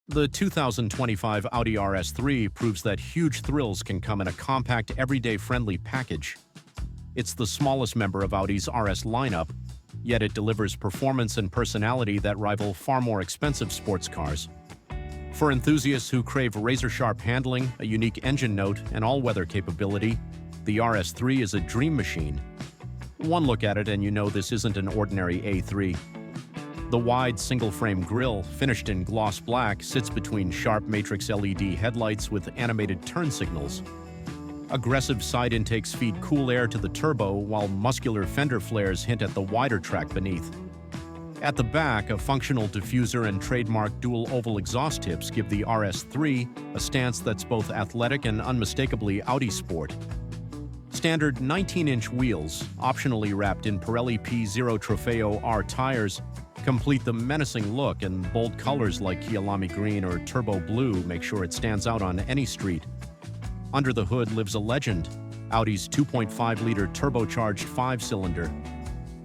The 2025 Audi RS3 proves that huge thrills can come in a compact, everyday-friendly package. It's the smallest member of Audi's RS lineup, yet it delivers performance and personality that rival far more expensive sports cars. For enthusiasts who crave razor-sharp handling, a unique engine note, and all-weather capability, the RS3 is a dream machine. One look at it and you know this isn't an ordinary A3. The wide single-frame grille, finished in gloss black, sits between sharp matrix LED headlights with animated turn signals. Aggressive side intakes feed cool air to the turbo, while muscular fender flares hint at the wider track beneath. At the back, a functional diffuser and trademark dual oval exhaust tips give the RS3 a stance that's both athletic and unmistakably Audi Sport. Standard 19-inch wheels, optionally wrapped in Pirelli P0 Trofeo R tires, complete the menacing look, and bold colors like Kyalami Green or Turbo Blue make sure it stands out on any street. Under the hood lives a legend, Audi's 2.5-liter turbocharged 5-cylinder.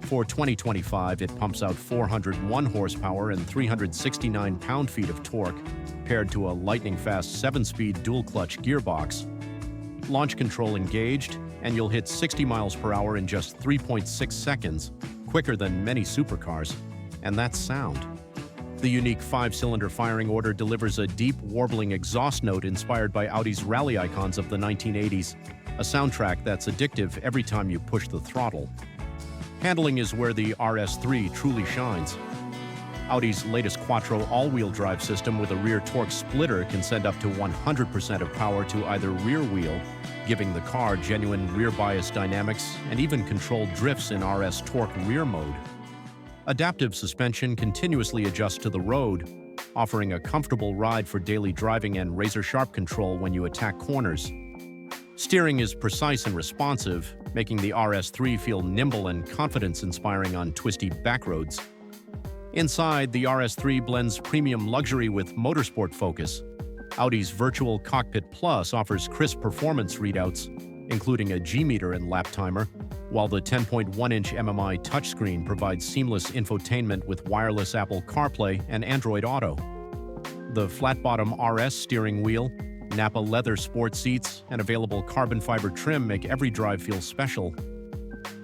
For 2025, it pumps out 401 horsepower and 369 pound-feet of torque, paired to a lightning-fast 7-speed dual-clutch gearbox. Launch control engaged, and you'll hit 60 miles per hour in just 3.6 seconds, quicker than many supercars. And that's sound. The unique 5-cylinder firing order delivers a deep, warbling exhaust note inspired by Audi's rally icons of the 1980s, a soundtrack that's addictive every time you push the throttle. Handling is where the RS3 truly shines. Audi's latest Quattro all-wheel drive system with a rear torque splitter can send up to 100% of power to either rear wheel, giving the car genuine rear bias dynamics and even controlled drifts in RS torque rear mode. Adaptive suspension continuously adjusts to the road, offering a comfortable ride for daily driving and razor-sharp control when you attack corners. Steering is precise and responsive, making the RS3 feel nimble and confidence-inspiring on twisty backroads. Inside, the RS3 blends premium luxury with motorsport focus. Audi's Virtual Cockpit Plus offers crisp performance readouts, including a G-meter and lap timer, while the 10.1-inch MMI touchscreen provides seamless infotainment with wireless Apple CarPlay and Android Auto. The flat-bottom RS steering wheel, Nappa leather sport seats, and available carbon fiber trim make every drive feel special.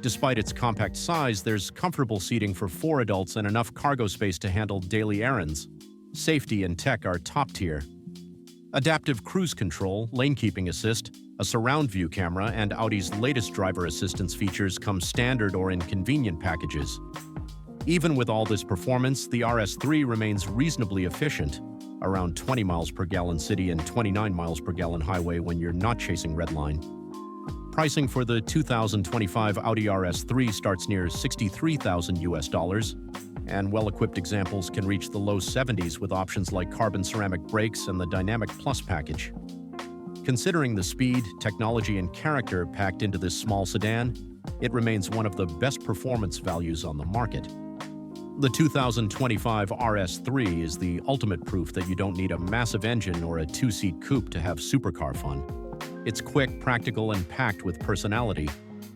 Despite its compact size, there's comfortable seating for 4 adults and enough cargo space to handle daily errands. Safety and tech are top tier. Adaptive cruise control, lane keeping assist, a surround view camera, and Audi's latest driver assistance features come standard or in convenient packages. Even with all this performance, the RS3 remains reasonably efficient, around 20 miles per gallon city and 29 miles per gallon highway when you're not chasing redline. Pricing for the 2025 Audi RS3 starts near $63,000, and well-equipped examples can reach the low 70s with options like carbon ceramic brakes and the Dynamic Plus package. Considering the speed, technology, and character packed into this small sedan, it remains one of the best performance values on the market. The 2025 RS3 is the ultimate proof that you don't need a massive engine or a 2-seat coupe to have supercar fun. It's quick, practical, and packed with personality,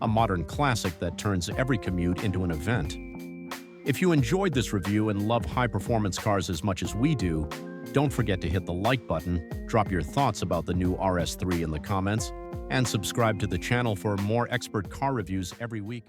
a modern classic that turns every commute into an event. If you enjoyed this review and love high-performance cars as much as we do, don't forget to hit the like button, drop your thoughts about the new RS3 in the comments, and subscribe to the channel for more expert car reviews every week.